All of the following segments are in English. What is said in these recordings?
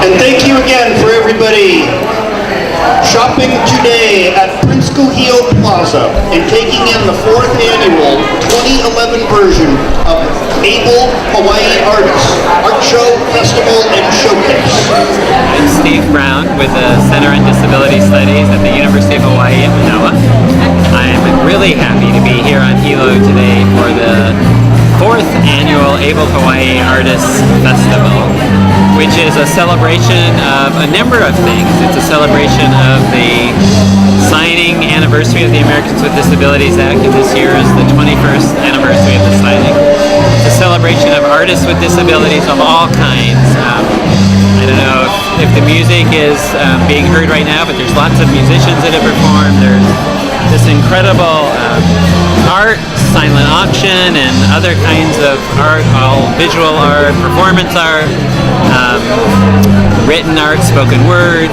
And thank you again for everybody shopping today at Hilo Plaza and taking in the 4th annual 2011 version of Able Hawaii Artists Art Show, Festival, and Showcase. I'm Steve Brown with the Center on Disability Studies at the University of Hawaii in Manoa. I'm really happy to be here on Hilo today for the 4th annual Able Hawaii Artists Festival, which is a celebration of a number of things. It's a celebration of the signing anniversary of the Americans with Disabilities Act, and this year is the 21st anniversary of the signing. It's a celebration of artists with disabilities of all kinds. I don't know if the music is being heard right now, but there's lots of musicians that have performed. There's this incredible art, silent auction, and other kinds of art, all visual art, performance art, written art, spoken word,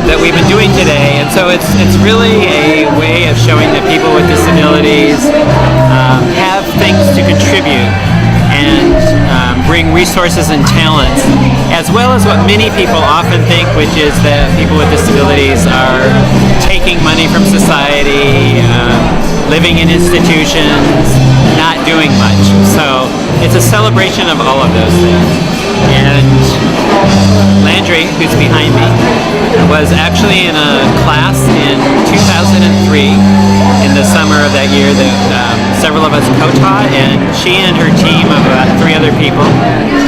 that we've been doing today. And so it's really a way of showing that people with disabilities have things to contribute and bring resources and talents, as well as what many people often think, which is that people with disabilities are taking money from society, living in institutions, not doing much. So it's a celebration of all of those things. And Landry, who's behind me, was actually in a class in 2003 in the summer of that year that several of us co-taught, and she and her team of about 3 other people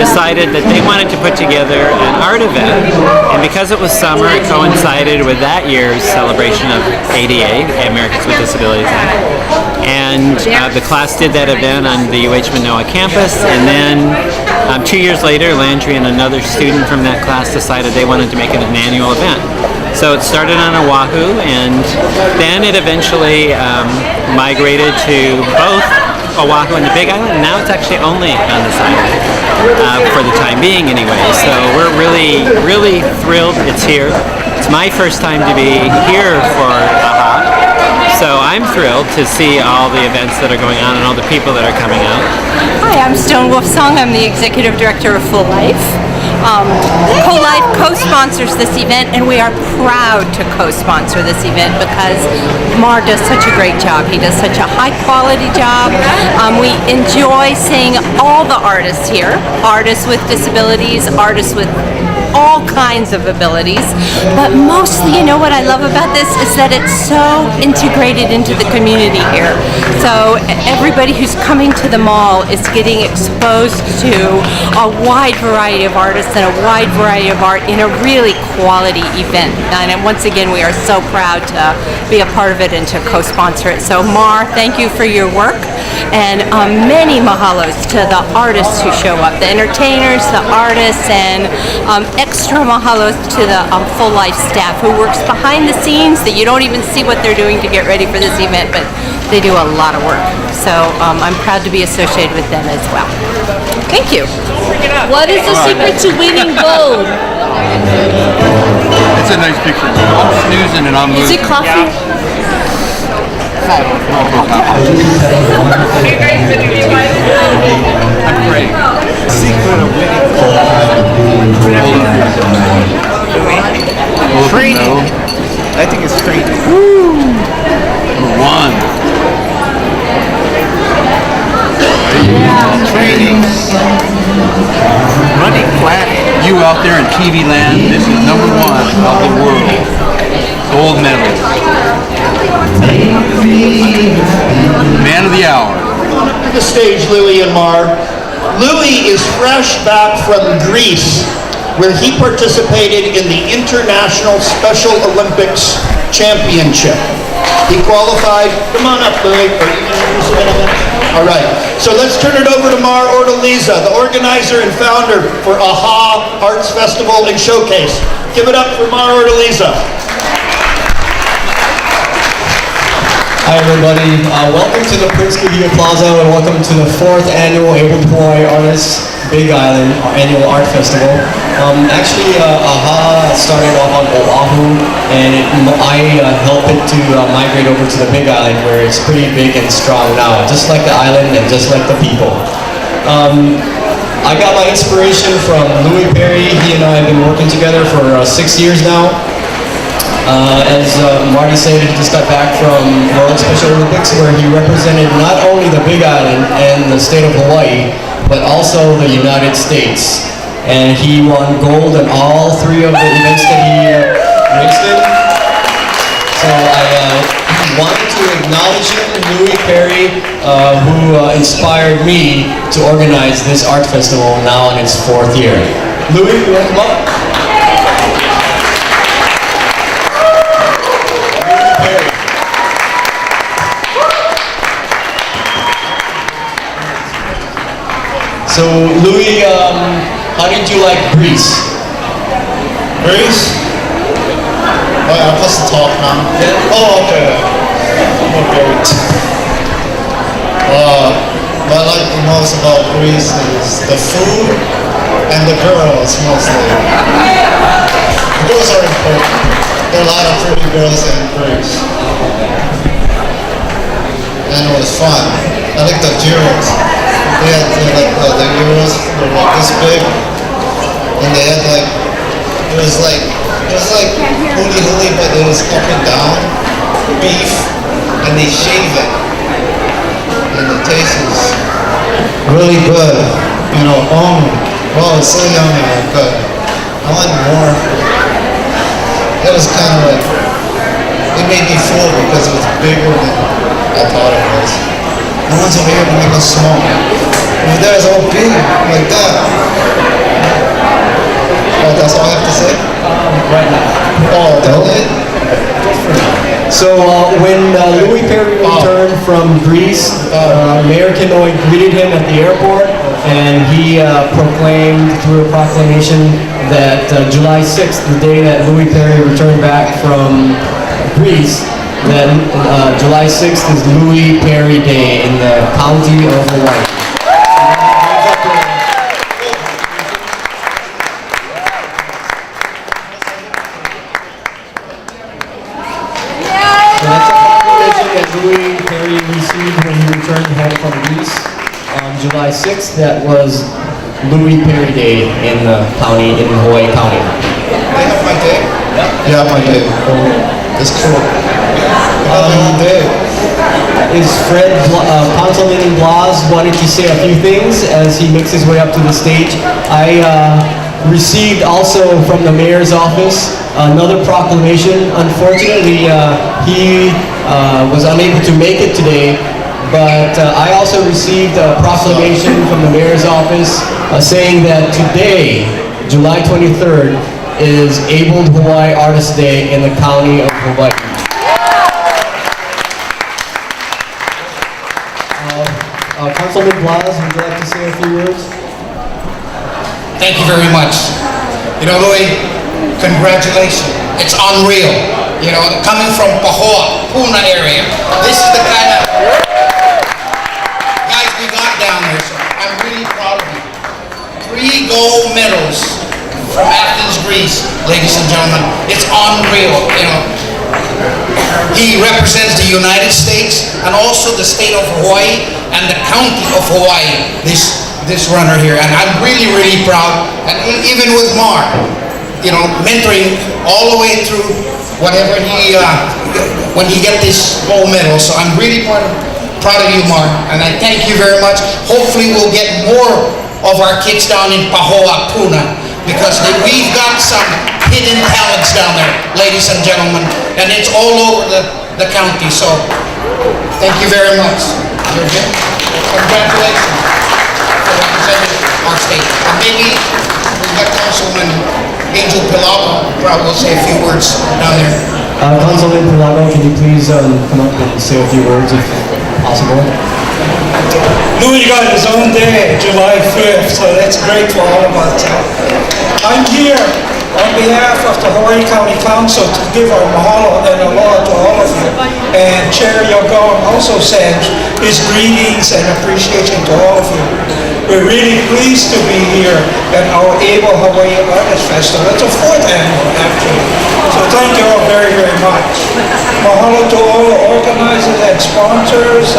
decided that they wanted to put together an art event. And because it was summer, it coincided with that year's celebration of ADA, Americans with Disabilities Act. And the class did that event on the UH Manoa campus, and then 2 years later, Landry and another student from that class decided they wanted to make it an annual event. So it started on Oahu, and then it eventually migrated to both Oahu and the Big Island, and now it's actually only on this island, for the time being anyway. So we're really, really thrilled it's here. It's my first time to be here for AHA. So I'm thrilled to see all the events that are going on and all the people that are coming out. Hi, I'm Stone Wolf Song. I'm the Executive Director of Full Life. Co-Life co-sponsors this event, and we are proud to co-sponsor this event because Mar does such a great job. He does such a high-quality job. We enjoy seeing all the artists here, artists with disabilities, artists with all kinds of abilities, but mostly, you know what I love about this is that it's so integrated into the community here. So everybody who's coming to the mall is getting exposed to a wide variety of artists and a wide variety of art in a really quality event. And once again, we are so proud to be a part of it and to co-sponsor it. So Mar, thank you for your work, and many mahalos to the artists who show up, the entertainers, the artists, and extra mahalos to the Full Life staff who works behind the scenes that you don't even see what they're doing to get ready for this event, but they do a lot of work. So I'm proud to be associated with them as well. Thank you. What is the secret to winning gold? It's a nice picture. I'm snoozing and I'm moving. Is it coffee? I'm great. Secret of winning gold. Training. I think it's training. Number 1. Training. Running planet. You out there in TV land, this is number 1 of the world. Gold medal. Man of the hour. To the stage, Louie and Mar. Louie is fresh back from Greece, where he participated in the International Special Olympics Championship. He qualified. Come on up, Louie. All right. So let's turn it over to Mar Ordoliza, the organizer and founder for AHA Arts Festival and Showcase. Give it up for Mar Ordoliza. Hi everybody, welcome to the Hilo Plaza and welcome to the 4th annual Able Hawaii Artists Big Island Annual Art Festival. Actually, AHA started off on Oahu, and I helped it to migrate over to the Big Island, where it's pretty big and strong now, just like the island and just like the people. I got my inspiration from Louis Perry. He and I have been working together for 6 years now. As Marty said, he just got back from World Special Olympics where he represented not only the Big Island and the state of Hawaii, but also the United States. And he won gold in all 3 of the events that he raced in. So I wanted to acknowledge him, Louis Perry, who inspired me to organize this art festival now in its 4th year. Louis, you want to come up? So, Louis, how did you like Greece? Greece? Oh, yeah, I'm supposed to talk now. Yeah. Oh, okay. Okay. What I like the most about Greece is the food and the girls, mostly. The girls are important. There are a lot of pretty girls in Greece. And it was fun. I like the gyros. They had the gyros, they were like this big. And they had like, it was like huli, but it was up and down beef, and they shave it, and the taste is really good. You know, wow, it's so yummy and good. I want more. It was kind of like, it made me full because it was bigger than I thought it was. The ones over here make us small. Over there is all big, like that. Oh, that's all I have to say? Right now. Oh, that's it? So when Louis Perry returned from Greece, Mayor Kinoy greeted him at the airport, and he proclaimed through a proclamation that July 6th, the day that Louis Perry returned back from Greece, that July 6th is Louis Perry Day in the county of Hawaii. Louis Perry received when he returned home from Greece on July 6th. That was Louis Perry Day in the county, in Hawaii County. They have my day? Yeah, my day. It's cool. Is Fred, Councilman Blas wanted to say a few things as he makes his way up to the stage. I received also from the mayor's office another proclamation. Unfortunately, he was unable to make it today, but I also received a proclamation from the mayor's office saying that today, July 23rd, is Abled Hawaii Artist Day in the county of Hawaii. Councilman Blas, would you like to say a few words? Thank you very much. You know, Louis, congratulations. It's unreal. You know, coming from Pahoa, Puna area. This is the kind of guys we got down there, so I'm really proud of you. 3 gold medals from Athens, Greece, ladies and gentlemen. It's unreal, you know. He represents the United States and also the state of Hawaii and the county of Hawaii, this runner here. And I'm really, really proud. And even with Mark, you know, mentoring all the way through whatever he, when he get this gold medal. So I'm really proud of you, Mark. And I thank you very much. Hopefully we'll get more of our kids down in Pahoa, Puna, because we've got some hidden talents down there, ladies and gentlemen, and it's all over the county. So thank you very much. Congratulations for representing our state. And maybe we've got Councilman Angel Pilago probably will say a few words down there. Councilman Pilago, can you please come up and say a few words if possible? Louis got his own day, July 5th, so that's great for all of us. I'm here on behalf of the Hawaii County Council to give our mahalo and aloha to all of you. And Chair Yogong also sends his greetings and appreciation to all of you. we're really pleased to be here at our Able Hawai'i Artist Festival. It's a 4th annual, actually. So thank you all very, very much. Mahalo to all the organizers and sponsors,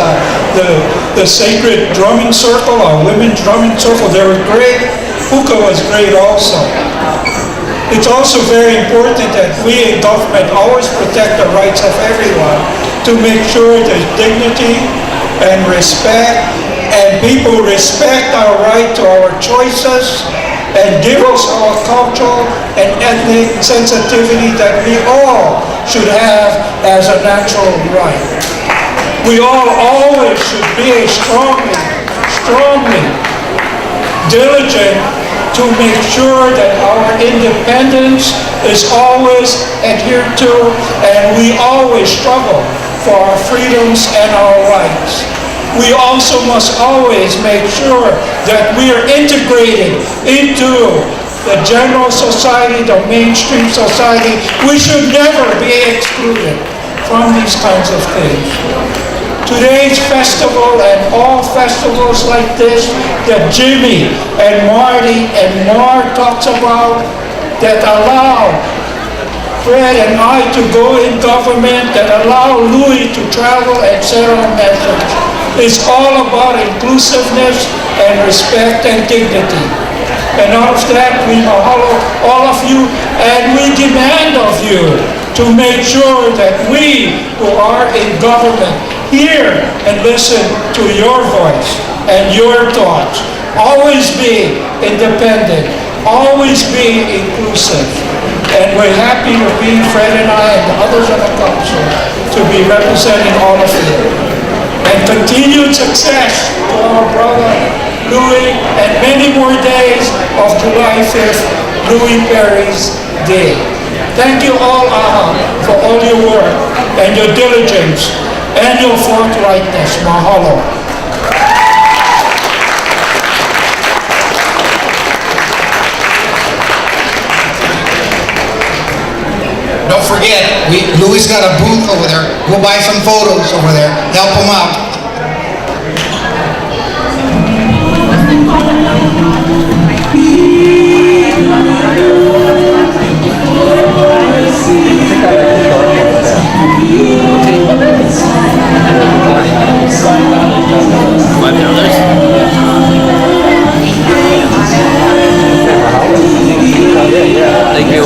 the Sacred Drumming Circle, our Women's Drumming Circle, they were great. Puka was great also. It's also very important that we in government always protect the rights of everyone to make sure there's dignity and respect, and people respect our right to our choices and give us our cultural and ethnic sensitivity that we all should have as a natural right. We all always should be strongly diligent to make sure that our independence is always adhered to, and we always struggle for our freedoms and our rights. We also must always make sure that we are integrated into the general society, the mainstream society. We should never be excluded from these kinds of things. Today's festival and all festivals like this that Jimmy and Marty and Mar talks about, that allow Fred and I to go in government, that allow Louis to travel and share our message. It's all about inclusiveness and respect and dignity. And out of that, we mahalo all of you, and we demand of you to make sure that we who are in government hear and listen to your voice and your thoughts. Always be independent, always be inclusive. And we're happy to be, Fred and I and the others on the council, to be representing all of you. And continued success to our brother Louis, and many more days of July 5th, Louis Perry's Day. Thank you all, for all your work and your diligence and your forthrightness. Mahalo. Don't forget, Louis got a booth over there. Go buy some photos over there. Help him out. Thank you.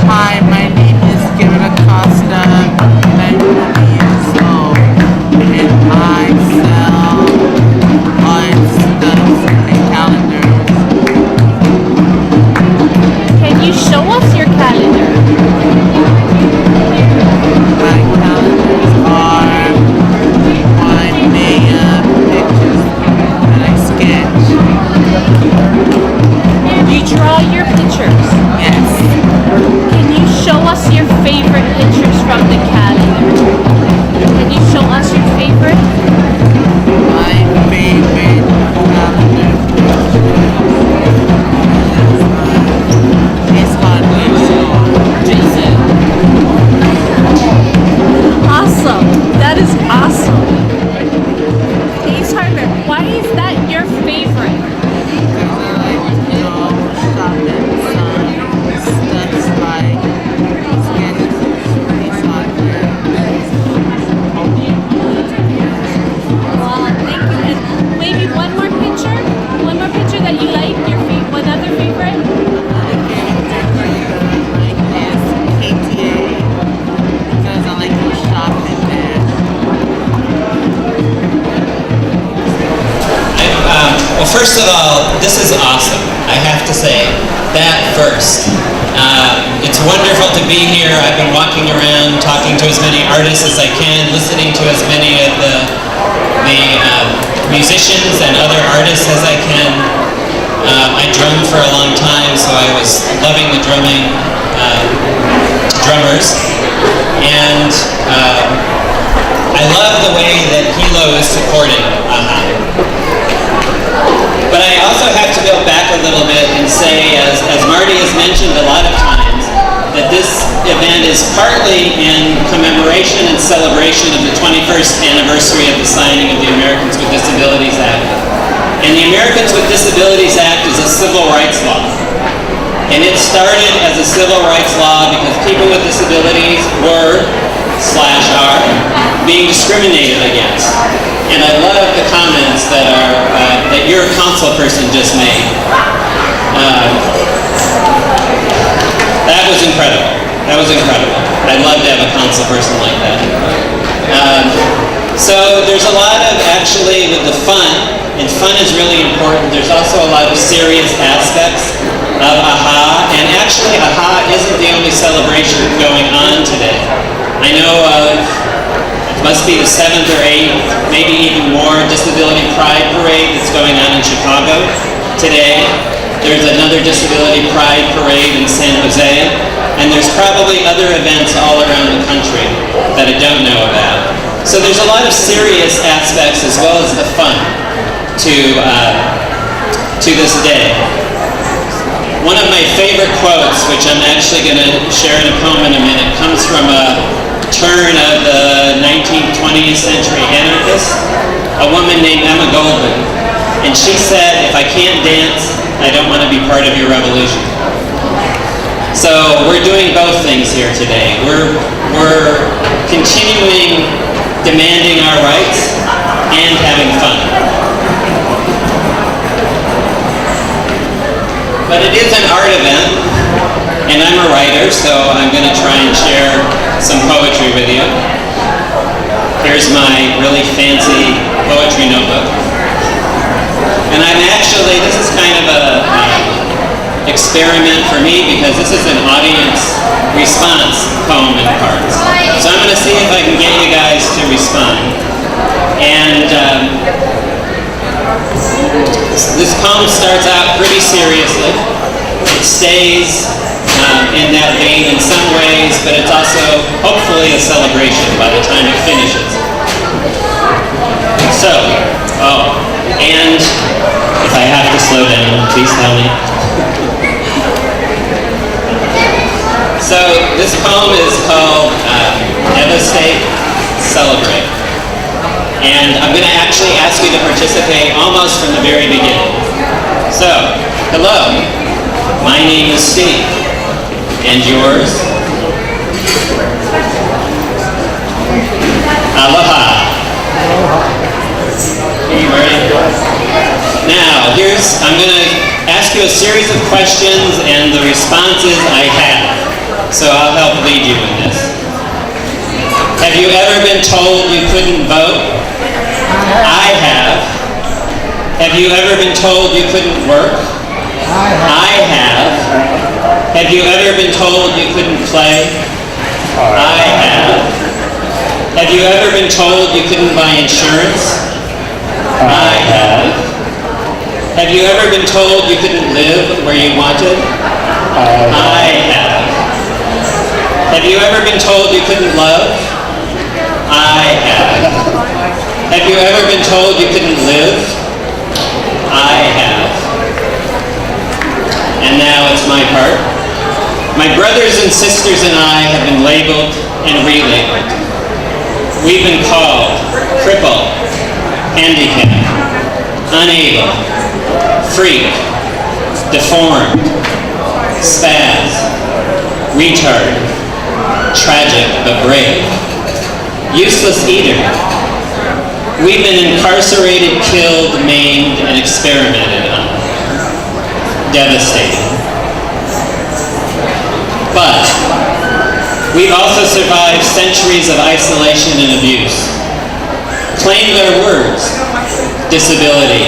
Hi, my name is Gavin Acosta. I'm 20 years old, and I sell art stuff and calendars. Can you show us your calendar? My calendars are one day of pictures that I sketch. You draw your pictures. Yes. Can you show us your favorite pictures from the calendar? Can you show us your favorite? My favorite calendar is Hardware Store. Jason. Awesome. That is awesome. Ace Hardware. Why is that your favorite? Because I like to go shop and sign stuff like sketches, Ace Hardware. Well, thank you. And maybe one more picture? One more picture that you like? One other favorite? Another character like is KTA because I like to shop in there. Well, first of all, this is awesome. I have to say that first. It's wonderful to be here. I've been walking around, talking to as many artists as I can, listening to as many of the musicians and other artists as I can. I drummed for a long time, so I was loving the drummers. And I love the way that Hilo is supporting AHA. But I also have to go back a a little bit and say, as Marty has mentioned a lot of times, that this event is partly in commemoration and celebration of the 21st anniversary of the signing of the Americans with Disabilities Act. And the Americans with Disabilities Act is a civil rights law. And it started as a civil rights law because people with disabilities were, /are, being discriminated against. And I love the comments that your council person just made. That was incredible. That was incredible. I'd love to have a council person like that. So there's a lot of, actually, with the fun, and fun is really important. There's also a lot of serious aspects of AHA, and actually AHA isn't the only celebration going on today. I know of, it must be the 7th or 8th, maybe even more, Disability Pride Parade that's going on in Chicago today. There's another Disability Pride Parade in San Jose, and there's probably other events all around the country that I don't know about. So there's a lot of serious aspects as well as the fun to this day. One of my favorite quotes, which I'm actually going to share in a poem in a minute, comes from a turn of the 19th, 20th century anarchist, a woman named Emma Goldman. And she said, if I can't dance, I don't want to be part of your revolution. So we're doing both things here today. We're continuing demanding our rights and having fun. But it is an art event, and I'm a writer, so I'm going to try and share some poetry with you. Here's my really fancy poetry notebook. And I'm actually, this is kind of a experiment for me because this is an audience response poem in parts. So I'm going to see if I can get you guys to respond. And this poem starts out pretty seriously. It stays in that vein in some ways, but it's also hopefully a celebration by the time it finishes. So, and if I have to slow down, please tell me. So this poem is called Devastate, Celebrate. And I'm going to actually ask you to participate almost from the very beginning. So, hello, my name is Steve, and yours? Aloha. Are you ready? Now, I'm going to ask you a series of questions and the responses I have. So I'll help lead you in this. Have you ever been told you couldn't vote? I have. Have you ever been told you couldn't work? I have. Have you ever been told you couldn't play? I have. Have you ever been told you couldn't buy insurance? I have. Have you ever been told you couldn't live where you wanted? I have. Have you ever been told you couldn't love? I have. Have you ever been told you couldn't live? I have. And now it's my part. My brothers and sisters and I have been labeled and relabeled. We've been called crippled, handicapped, unable, freak, deformed, spaz, retard, tragic but brave, useless eater. We've been incarcerated, killed, maimed, and experimented on. Devastating. But we've also survived centuries of isolation and abuse. Claimed our words: disability,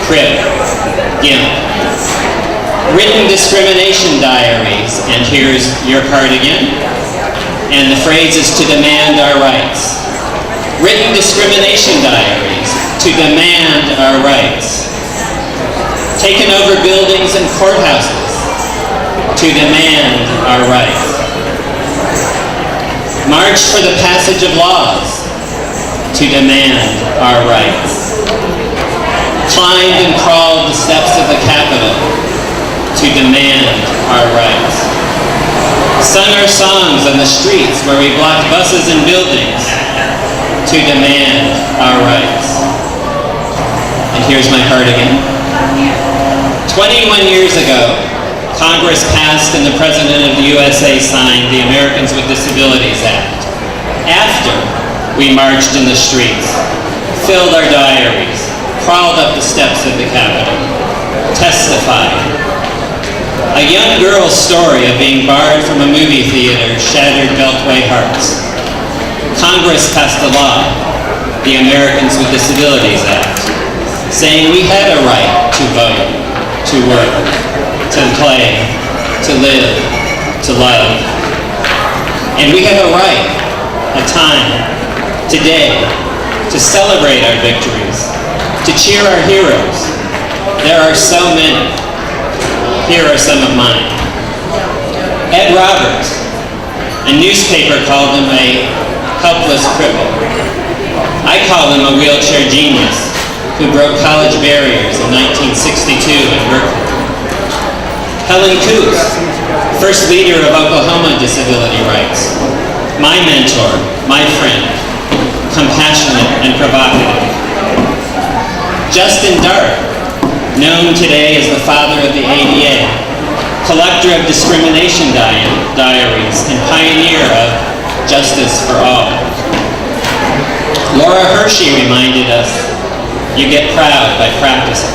crib, gimp. Written discrimination diaries, and here's your part again. And the phrase is to demand our rights. Written discrimination diaries to demand our rights. Taken over buildings and courthouses to demand our rights. Marched for the passage of laws to demand our rights. Climbed and crawled the steps of the Capitol to demand our rights. Sung our songs on the streets where we blocked buses and buildings to demand our rights. And here's my part again. 21 years ago, Congress passed and the President of the USA signed the Americans with Disabilities Act. After we marched in the streets, filled our diaries, crawled up the steps of the Capitol, testified. A young girl's story of being barred from a movie theater shattered Beltway hearts. Congress passed a law, the Americans with Disabilities Act, saying we had a right to vote, to work, to play, to live, to love. And we have a right, a time, today, to celebrate our victories, to cheer our heroes. There are so many. Here are some of mine. Ed Roberts, a newspaper called him a helpless cripple. I call him a wheelchair genius who broke college barriers in 1962 in Berkeley. Helen Coote, first leader of Oklahoma disability rights. My mentor, my friend, compassionate and provocative. Justin Dart, known today as the father of the ADA, collector of discrimination diaries and pioneer of justice for all. Laura Hershey reminded us, you get proud by practicing.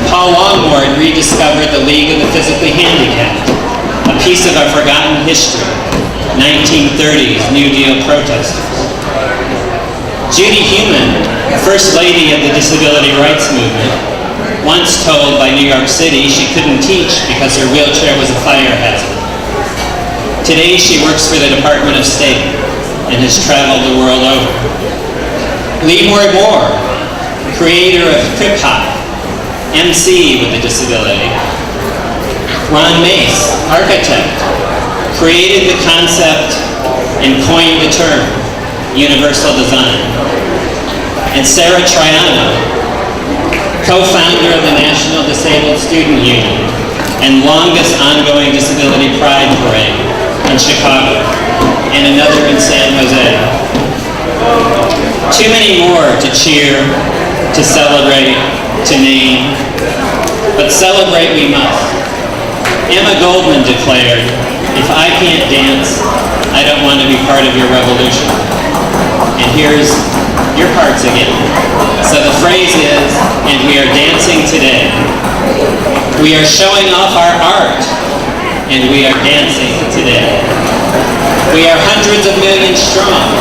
Paul Longmore rediscovered the League of the Physically Handicapped, a piece of our forgotten history, 1930s New Deal protesters. Judy Heumann, First Lady of the Disability Rights Movement, once told by New York City she couldn't teach because her wheelchair was a fire hazard. Today she works for the Department of State and has traveled the world over. Leroy Moore, creator of hip hop, MC with a disability. Ron Mace, architect, created the concept and coined the term universal design. And Sarah Triano, co-founder of the National Disabled Student Union and longest ongoing disability pride parade in Chicago and another in San Jose. Too many more to cheer, to celebrate, to name, but celebrate we must. Emma Goldman declared, if I can't dance, I don't want to be part of your revolution. And here's your parts again. So the phrase is, and we are dancing today. We are showing off our art, and we are dancing today. We are hundreds of millions strong,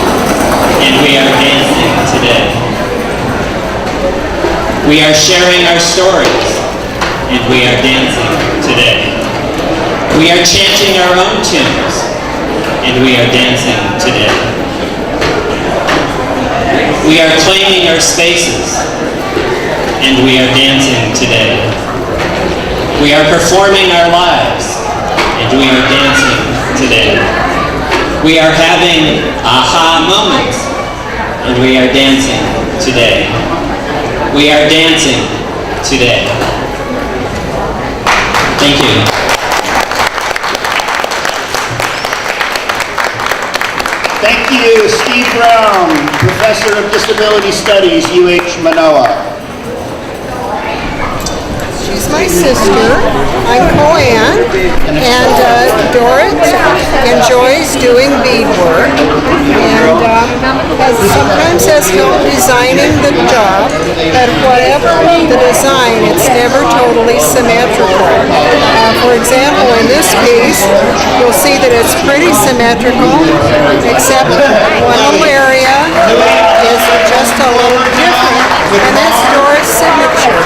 and we are dancing today. We are sharing our stories, and we are dancing today. We are chanting our own tunes, and we are dancing today. We are claiming our spaces, and we are dancing today. We are performing our lives, and we are dancing today. We are having aha moments, and we are dancing today. We are dancing today. Thank you. Thank you, Steve Brown, Professor of Disability Studies, UH Manoa. She's my sister. I'm Coanne, and Dorrit enjoys doing beadwork and sometimes has help designing the job, but whatever the design, it's never totally symmetrical. For example, in this piece, you'll see that it's pretty symmetrical, except one little area is just a little different, and that's Dorrit's signature.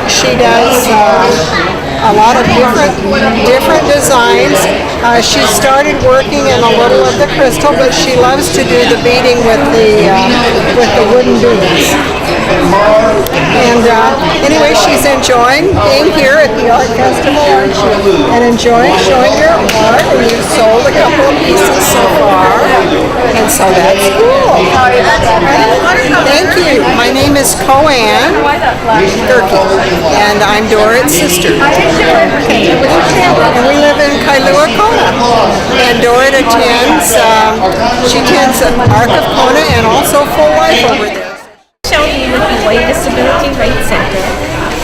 She does a lot of different designs. She started working in a little of the crystal, but she loves to do the beading with the wooden beads. And anyway, she's enjoying being here at the art festival, aren't you? And enjoying showing your art. And you've sold a couple of pieces so far, and so that's cool. Thank you. you. My name is Coanne Gerke, and I'm Dorit's sister. And we live in Kailua, Kona. And Dorit attends, she attends Arc of Kona and also Full Life over there. Showing you the Hawaiii Disability Rights Center,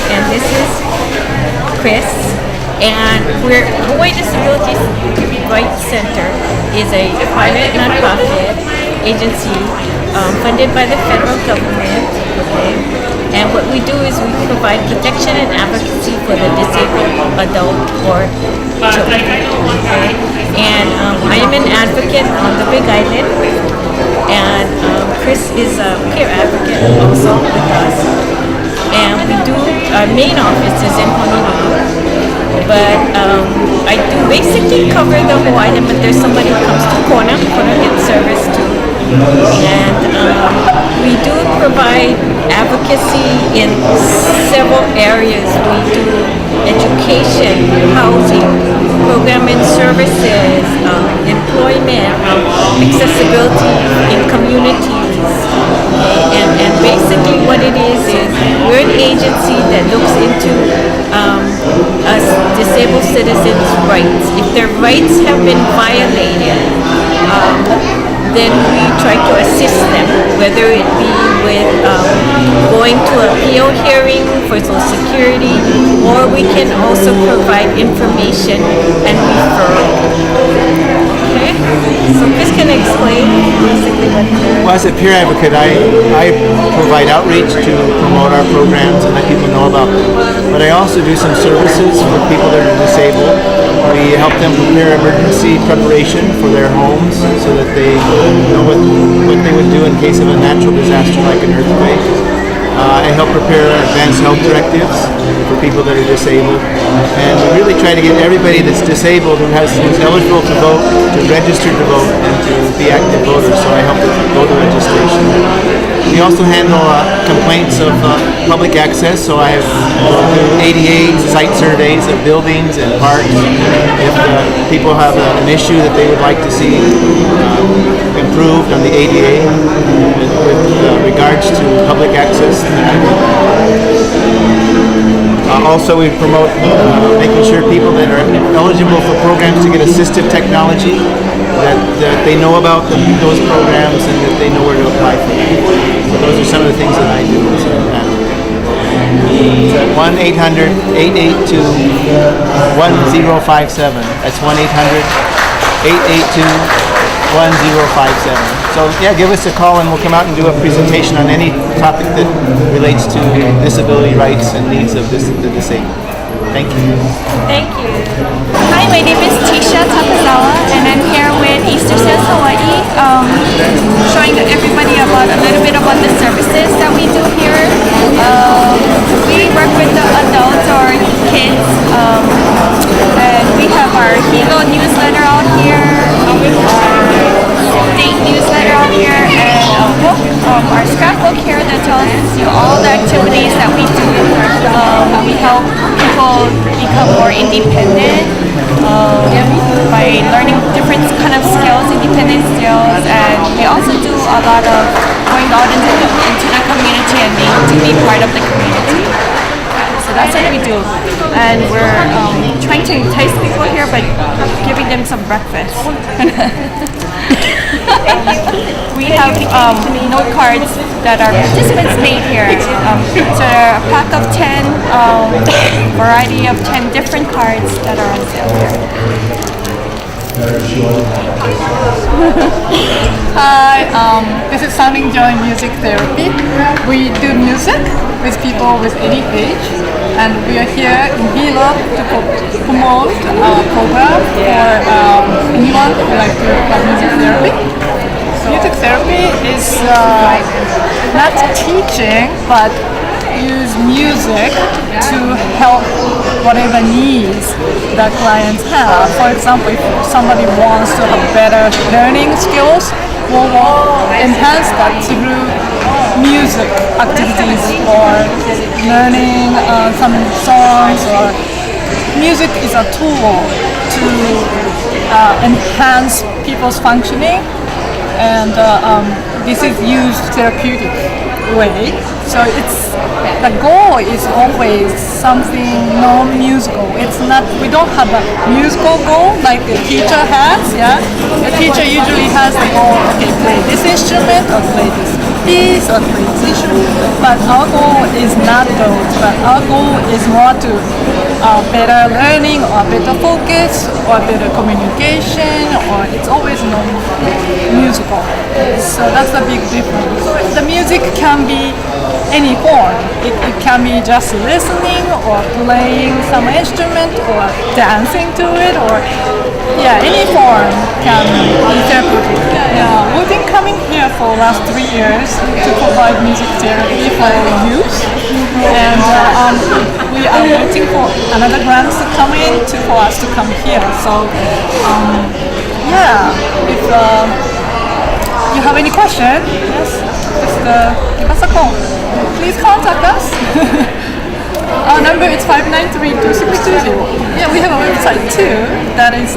and this is Chris. And Hawaiii Disability Rights Center is a private nonprofit agency funded by the federal government. Okay? And what we do is we provide protection and advocacy for the disabled adult or children. Okay? And I am an advocate on the Big Island, and Chris is a peer advocate also with us. And we do, our main office is in Honolulu. But I do basically cover the whole island, but there's somebody who comes to Kona gets service too. And we do provide advocacy in several areas. We do education, housing, program and services, employment, accessibility in communities. And basically what it is we're an agency that looks into us disabled citizens' rights. If their rights have been violated, then we try to assist them, whether it be with going to a appeal hearing for Social Security, or we can also provide information and referral. Okay? So Chris can explain basically what it is. Well, as a peer advocate, I provide outreach to promote our programs and let people know about them. But I also do some services for people that are disabled. We help them prepare emergency preparation for their homes so that they know what they would do in case of a natural disaster like an earthquake. I help prepare advanced health directives for people that are disabled. And we really try to get everybody that's disabled who's eligible to vote to register to vote and to be active voters. So I help with voter registration. We also handle complaints of public access, so I have ADA site surveys of buildings and parks. If people have an issue that they would like to see improved on the ADA with regards to public access. Also, we promote making sure people that are eligible for programs to get assistive technology, that they know about those programs and that they know where to apply for them. So those are some of the things that I do. It's at 1-800-882-1057. That's 1-800-882-1057. So yeah, give us a call and we'll come out and do a presentation on any topic that relates to disability rights and needs of the disabled. Thank you. Thank you. Hi, my name is Tisha Takazawa, and I'm here with Easter Says Hawaii, showing everybody a little bit about the services that we do here. We work with the adults or kids, and we have our Hilo newsletter out here, state newsletter out here, and a book, our scrapbook here that tells you all the activities that we do. We help people become more independent by learning different kind of skills, independent skills, and we also do a lot of going out into the community and to be part of the community. So that's what we do, and we're trying to entice people here by giving them some breakfast. We have note cards that our participants made here. So there are a pack of 10, variety of 10 different cards that are on sale here. Hi, this is Sounding Joy Music Therapy. We do music with people with any age, and we are here in Hilo to promote our program for anyone who would like to have music therapy. Music therapy is not teaching, but use music to help whatever needs that clients have. For example, if somebody wants to have better learning skills, we'll enhance that through music activities or learning some songs. Or music is a tool to enhance people's functioning, and this is used therapeutic. way. So the goal is always something non-musical. It's not, we don't have a musical goal like the teacher has, yeah? The teacher usually has the goal, okay, play this instrument or play this piece or play this instrument, but our goal is not those, but our goal is more to better learning or better focus or better communication, or it's always non-musical. So that's the big difference. So the music can be any form. It can be just listening or playing some instrument or dancing to it, or any form can be therapeutic. Yeah, we've been coming here for the last 3 years to provide music therapy for youth, and we are waiting for another grant to come in for us to come here. So if you have any question, yes, just give us a call. Please contact us. Our number is 593-2620. Yeah, we have a website too. That is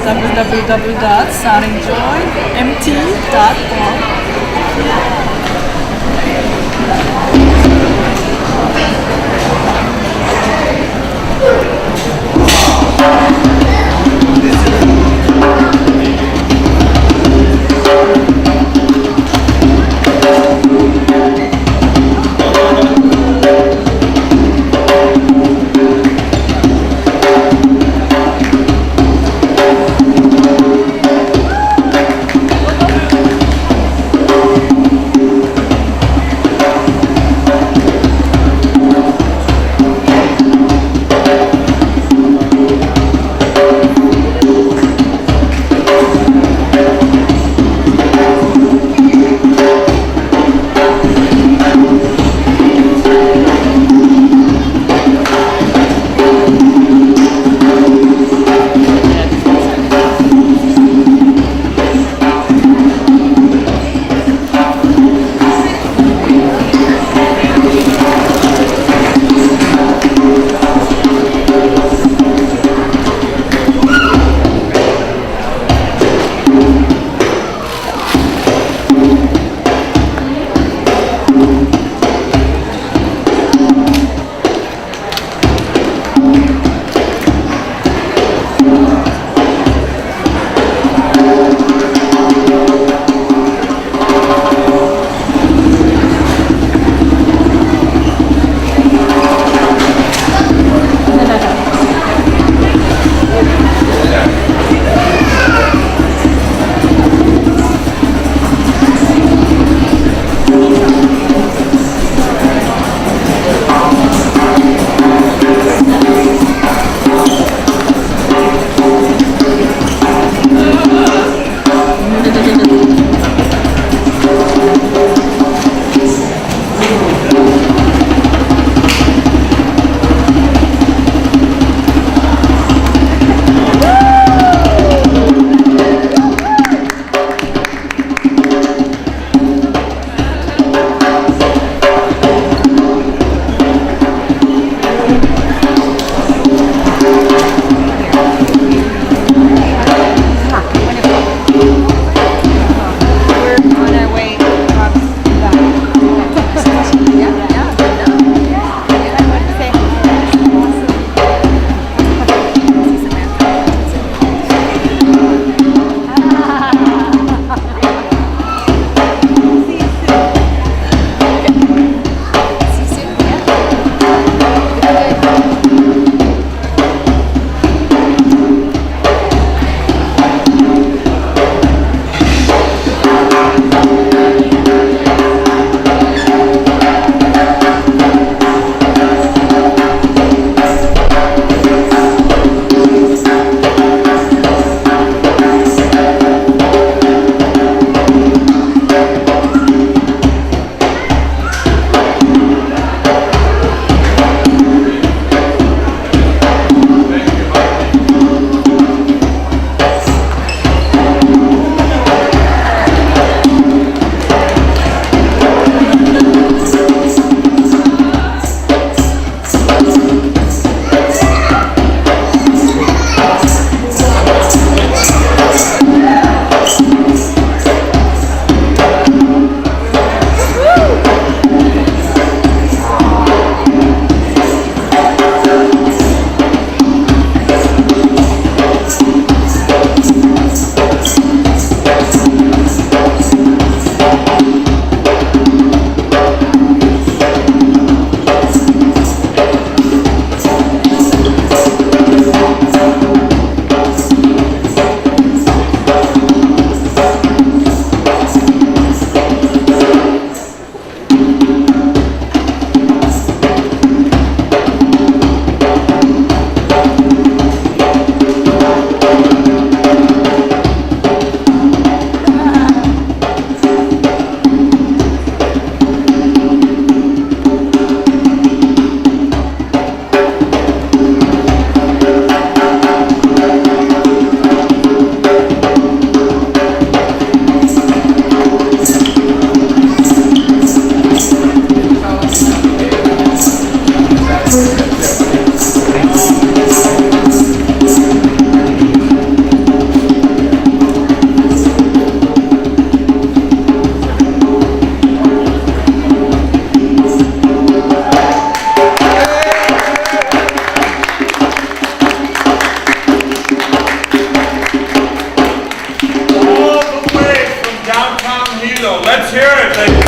Let's hear it, ladies.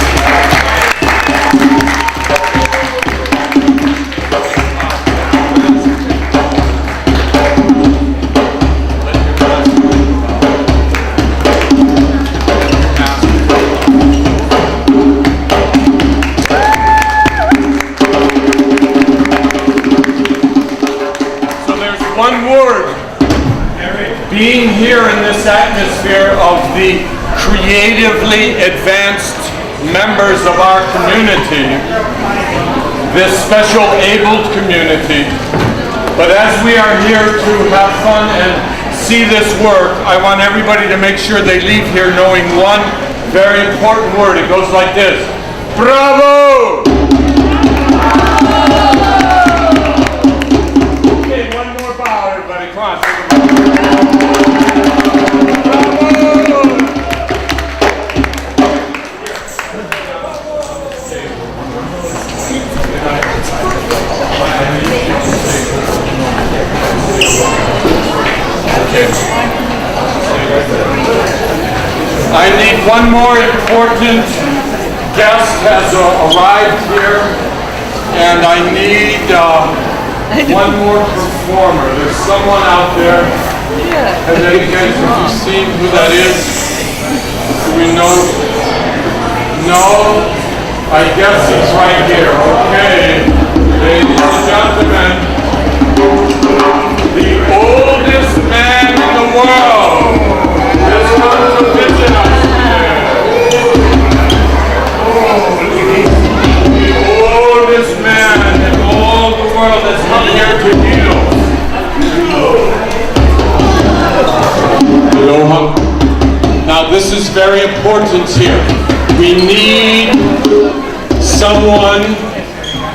So there's one word. Being here in this atmosphere of the creatively advanced members of our community, this special abled community. But as we are here to have fun and see this work, I want everybody to make sure they leave here knowing one very important word. It goes like this: bravo! Okay, one more bow, everybody. Come on. I need one more important guest has arrived here, and I need one more performer. There's someone out there. Has any guys have you seen who that is? Do we know? No? I guess he's right here. Okay. Ladies and gentlemen, the oldest man in the world has come to visit us today. The oldest man in all the world has come here to Hilo. Aloha. Now this is very important here. We need someone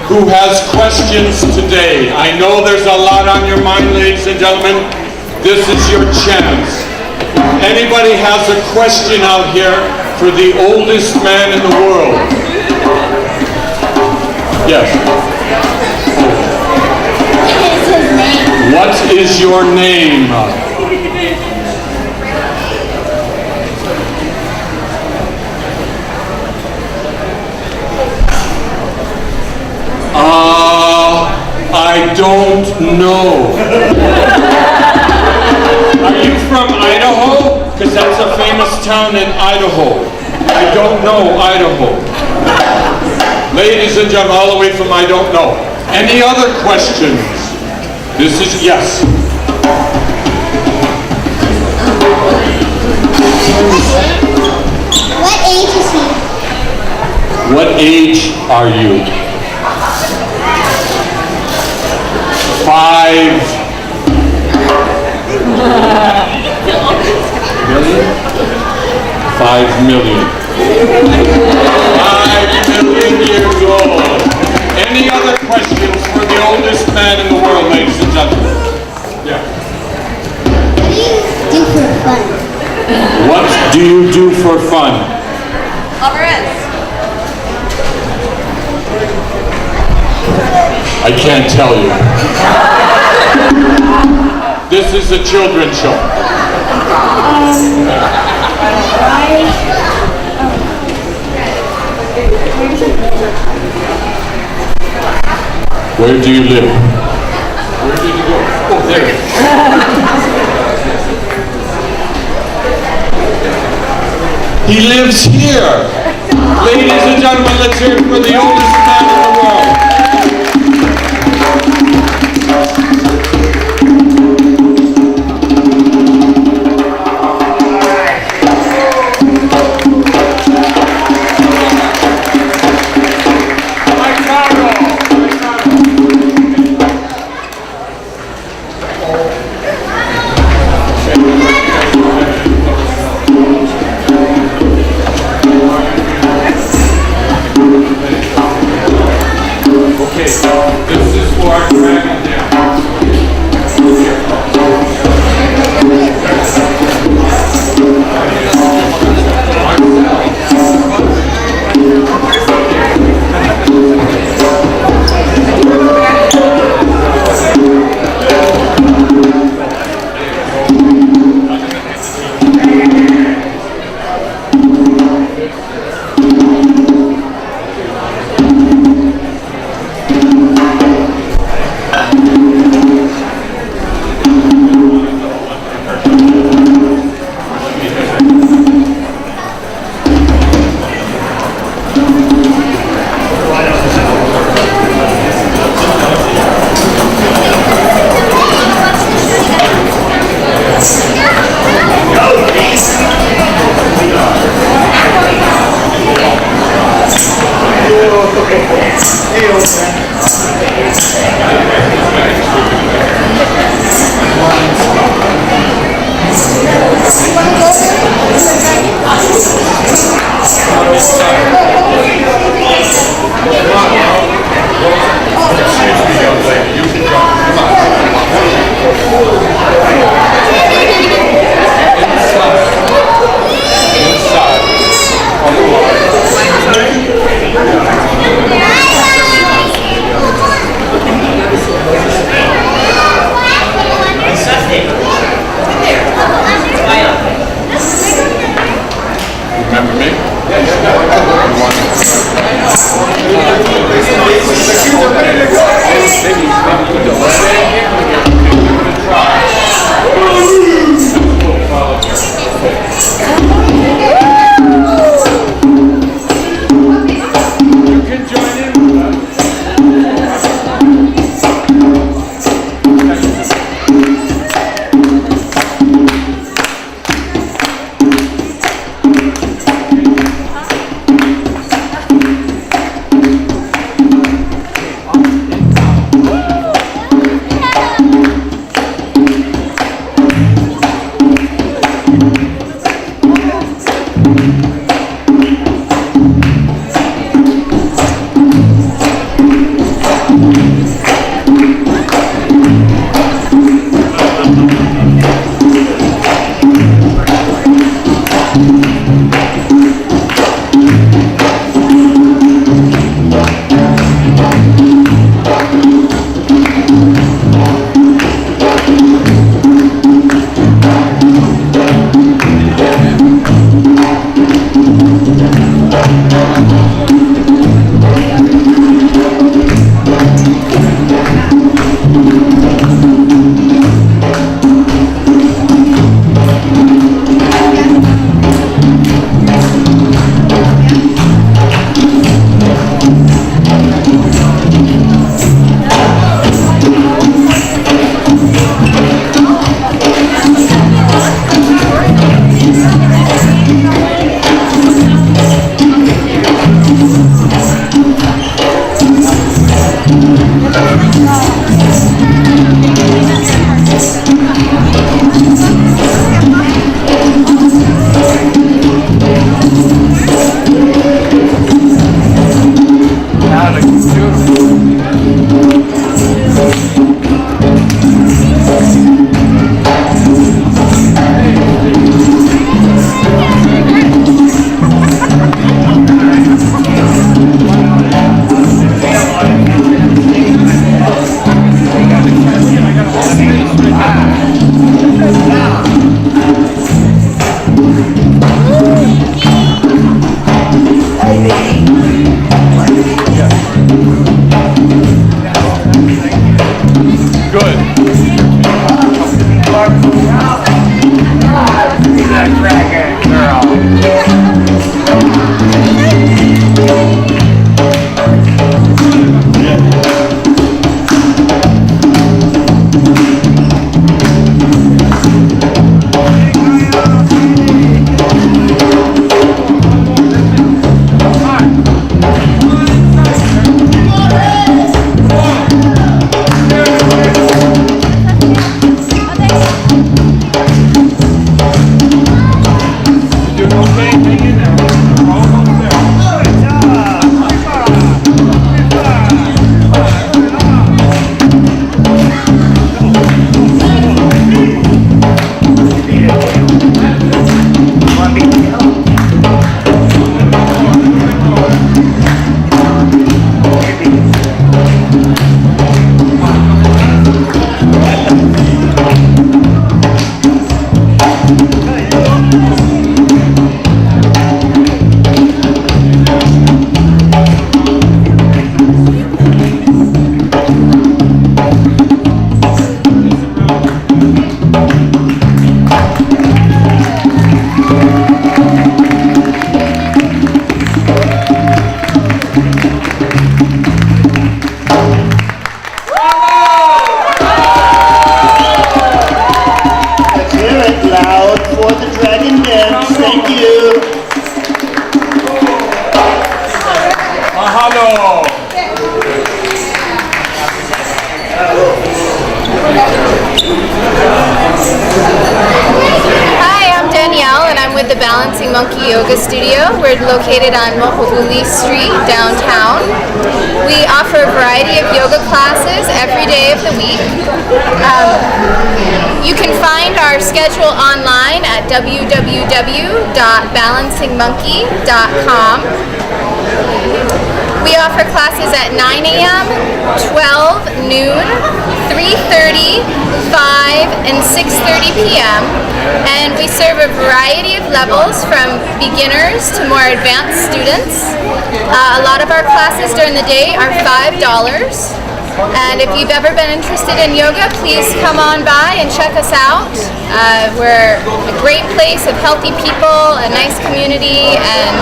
who has questions today. I know there's a lot on your mind, ladies and gentlemen. This is your chance. Anybody has a question out here for the oldest man in the world? Yes. What is your name? I don't know. Are you from Idaho? Because that's a famous town in Idaho. I don't know Idaho. Ladies and gentlemen, all the way from I don't know. Any other questions? This is, yes. What age is he? What age are you? 5 million? 5 million. 5 million years old. Any other questions for the oldest man in the world, ladies and gentlemen? Yeah. What do you do for fun? What do you do for fun? Alvarez. I can't tell you. This is a children's show. Where do you live? Where did you go? Oh, there. He lives here. Ladies and gentlemen, let's hear it for the oldest man in the world. Thank you. Mahalo. Hi, I'm Danielle and I'm with the Balancing Monkey Yoga Studio. We're located on Moho'uli Street, downtown. We offer a variety of yoga classes every day of the week. You can find our schedule online at www.balancingmonkey.com. We offer classes at 9 a.m., 12, noon, 3:30, 5, and 6:30 p.m. And we serve a variety of levels from beginners to more advanced students. A lot of our classes during the day are $5. And if you've ever been interested in yoga, please come on by and check us out. We're a great place of healthy people, a nice community, and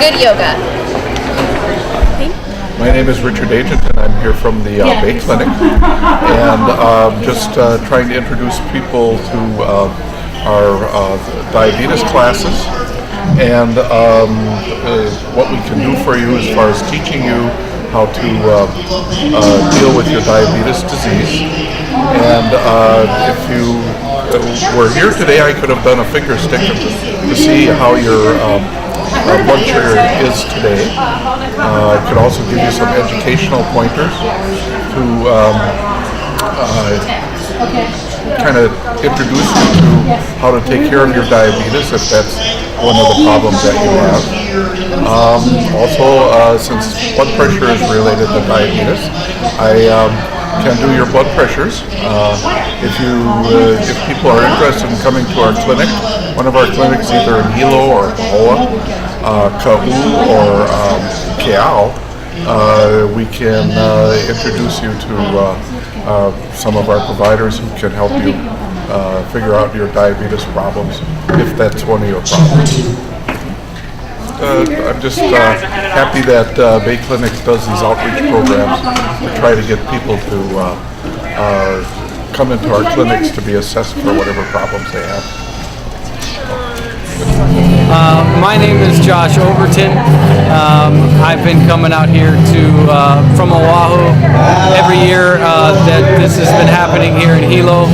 good yoga. My name is Richard Agent and I'm here from the Bay Clinic, and just trying to introduce people to our diabetes classes and what we can do for you as far as teaching you how to deal with your diabetes disease. And if you were here today, I could have done a finger stick to see how your blood sugar is today. I could also give you some educational pointers to kind of introduce you to how to take care of your diabetes if that's one of the problems that you have. Also, since blood pressure is related to diabetes, I can do your blood pressures. If people are interested in coming to our clinic, one of our clinics either in Hilo or Hawii, Ka'u or Keao, we can introduce you to some of our providers who can help you figure out your diabetes problems, if that's one of your problems. I'm just happy that Bay Clinic does these outreach programs to try to get people to come into our clinics to be assessed for whatever problems they have. My name is Josh Overton. I've been coming out here from Oahu every year that this has been happening here in Hilo.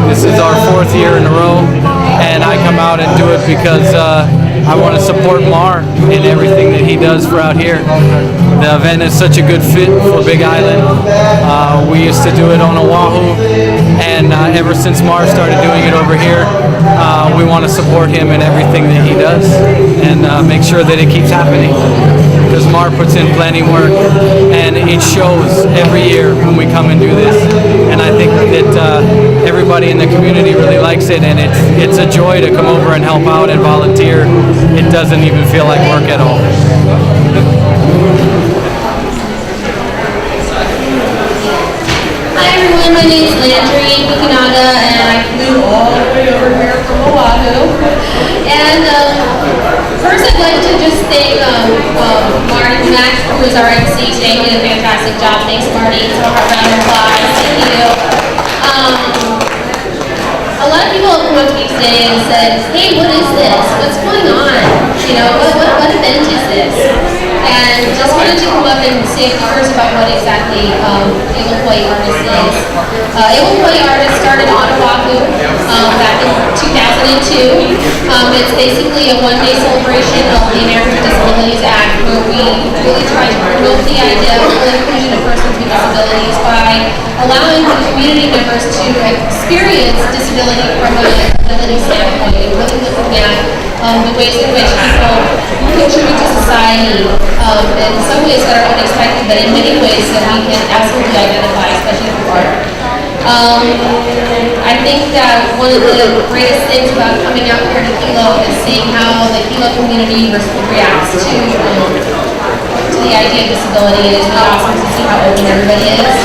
This is our 4th year in a row, and I come out and do it because I want to support Mar in everything that he does for out here. The event is such a good fit for Big Island. We used to do it on Oahu, and ever since Mar started doing it over here, we want to support him in everything that he does and make sure that it keeps happening. Because Mar puts in plenty work, and it shows every year when we come and do this. And I think that everybody in the community really likes it, and it's a joy to come over and help out and volunteer. It doesn't even feel like work at all. Hi everyone, my name is Landry Fukunaga, and I flew all the way over here from Oahu. And first I'd like to just thank Marty Max, who is our MC today. He did a fantastic job. Thanks, Marty. So a round of applause. Thank you. A lot of people have come up to me today and said, hey, what is this? What's going on? You know, what event is this? And just wanted to come up and say a few words about what exactly Hawii Artist is. Hawii Artist started on Oahu back in 2002. It's basically a one-day celebration of the American Disabilities Act, where we really try to promote the idea of full inclusion of persons with disabilities by allowing community members to experience disability from a ability standpoint, and really looking at the ways in which people contribute to society in some ways that are unexpected, but in many ways that we can absolutely identify, especially through art. I think that one of the greatest things about coming out here to Hilo is seeing how the Hilo community reacts to the idea of disability. It is really awesome to see how open everybody is.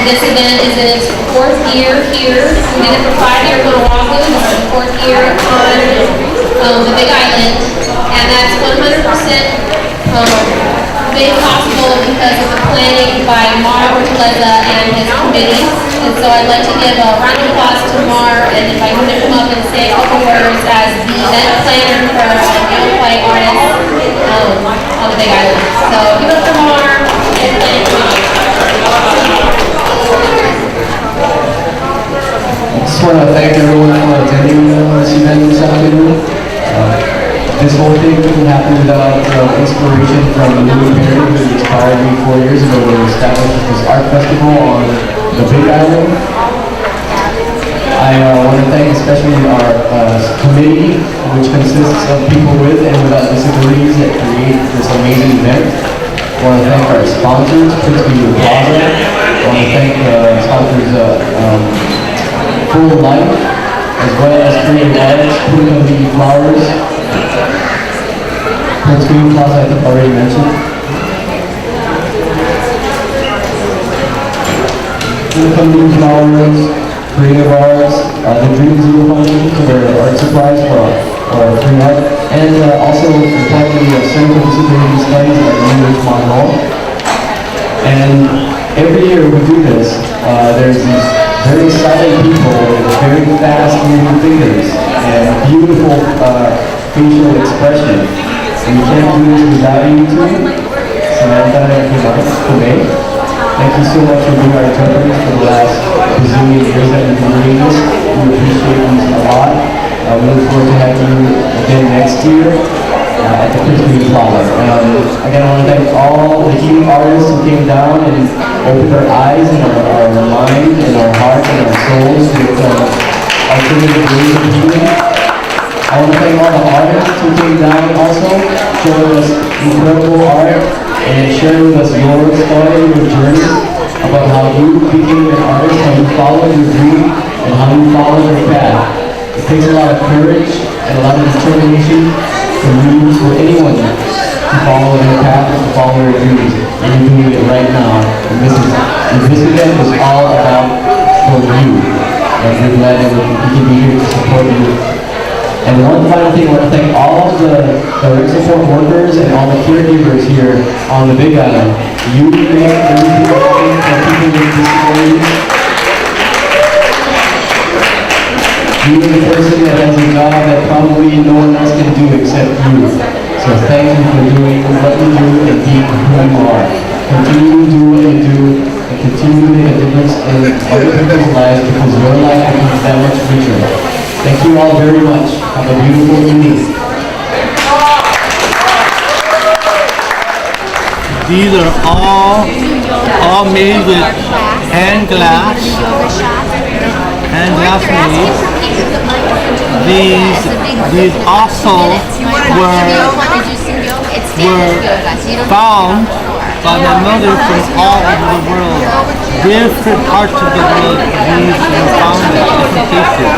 This event is in its 4th year here. We did it for 5 years on Oahu. This is the 4th year on the Big Island, and that's 100% made possible because of the planning by Mar Ortoleza and his committee. And so I'd like to give a round of applause to Mar and invite him to come up and say a couple words as the event planner for Hawaiian artists on the Big Island. So give it up for Mar and planning committee. I just want to thank everyone for attending this event this afternoon. This whole thing couldn't happen without inspiration from Louis Perry, who inspired me 4 years ago to establish this art festival on the Big Island. I want to thank especially our committee, which consists of people with and without disabilities that create this amazing event. I want to thank our sponsors, Prince Hilo Plaza. I want to thank sponsors Full Life, as well as Creative Arts, Putting Flowers. Prince Hilo Plaza, I think already mentioned. Putting Flowers, Creative Arts, the Dream Zero Foundation for their art supplies for free art, and also importantly Central Disability Studies at University of Montreal. And every year we do this, there's these very silent people with very fast moving fingers and beautiful facial expression. And we can't do this without you two, Samantha and Kume. Thank you so much for being our interpreters for the last bazillion years that we've been doing this. We appreciate these a lot. We look forward to having you again next year at the Prince Hilo Plaza. Again, I want to thank all the healing artists who came down and opened our eyes and our mind and our heart and our souls with alternative ways of healing. I want to thank all the artists who came down also, showing us incredible art and sharing with us your story, your journey, about how you became an artist, how you followed your dream, and how you followed your path. It takes a lot of courage and a lot of determination for you, for anyone to follow their path and to follow their dreams. And you're doing it right now. And this event is all about for you. And we're glad that we can be here to support you. And one final thing, I want to thank all of the direct support workers and all the caregivers here on the Big Island. You make everything happen for people with disabilities. You are the person that has a job that probably no one else can do except you. So thank you for doing what you do and being who you are. Continue to do what you do and continue to make a difference in other people's lives because your life becomes that much richer. Thank you all very much. Have a beautiful evening. These are all made with hand glass made. These also were found by my mother from all over the world. Different parts of the world, these were found at different places.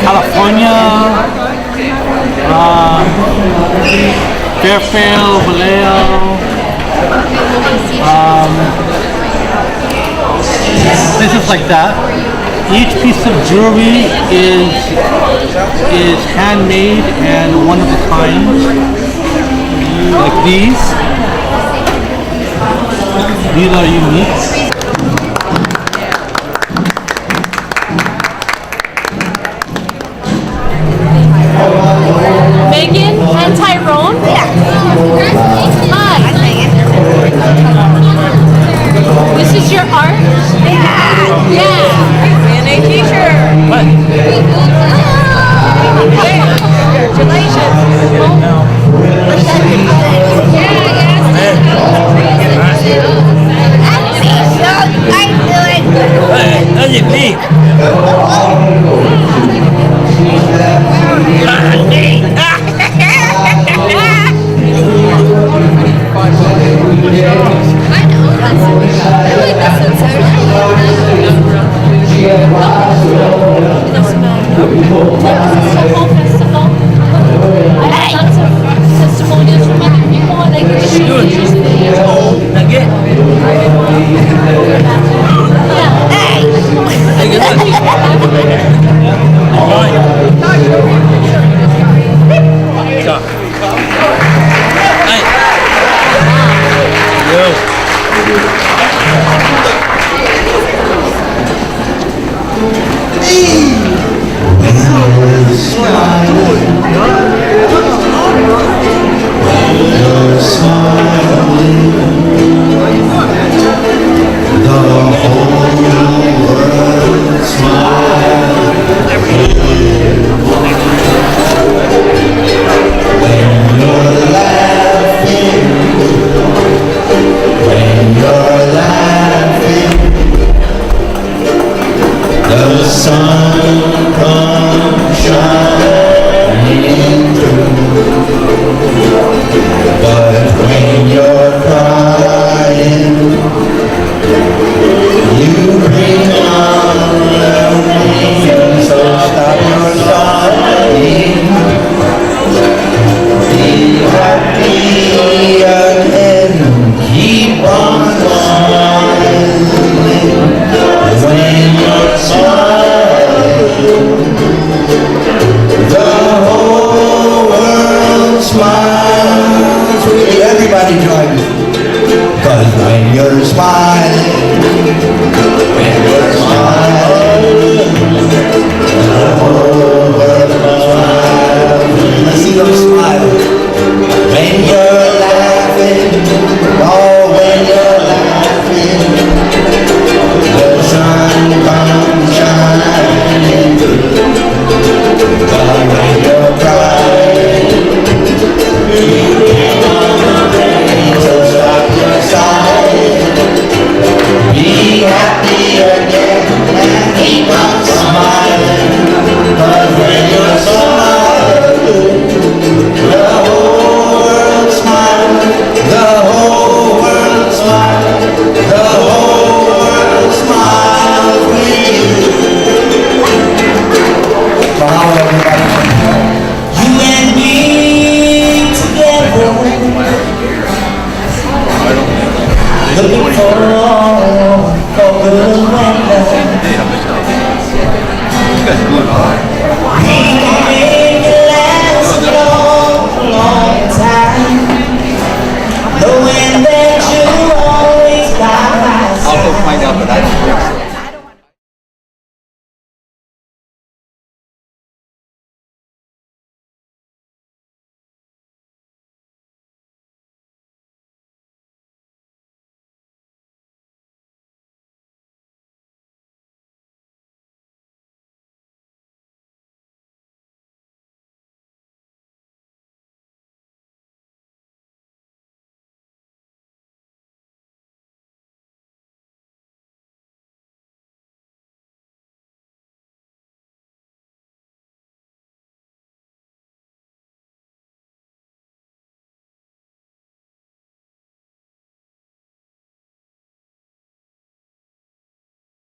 California, Fairfield, Vallejo, places like that. Each piece of jewelry is handmade and one of a kind, like these. These are unique. Megan and Tyrone? Hi. This is your art? Yeah. And a t-shirt. What? smiling, when you're smiling, the whole world is smiling. I see them smiling. When you're laughing, oh, when you're laughing, the sun comes shining through. But when you're crying, you can't run away, so stop your sighing. Be happy again and keep on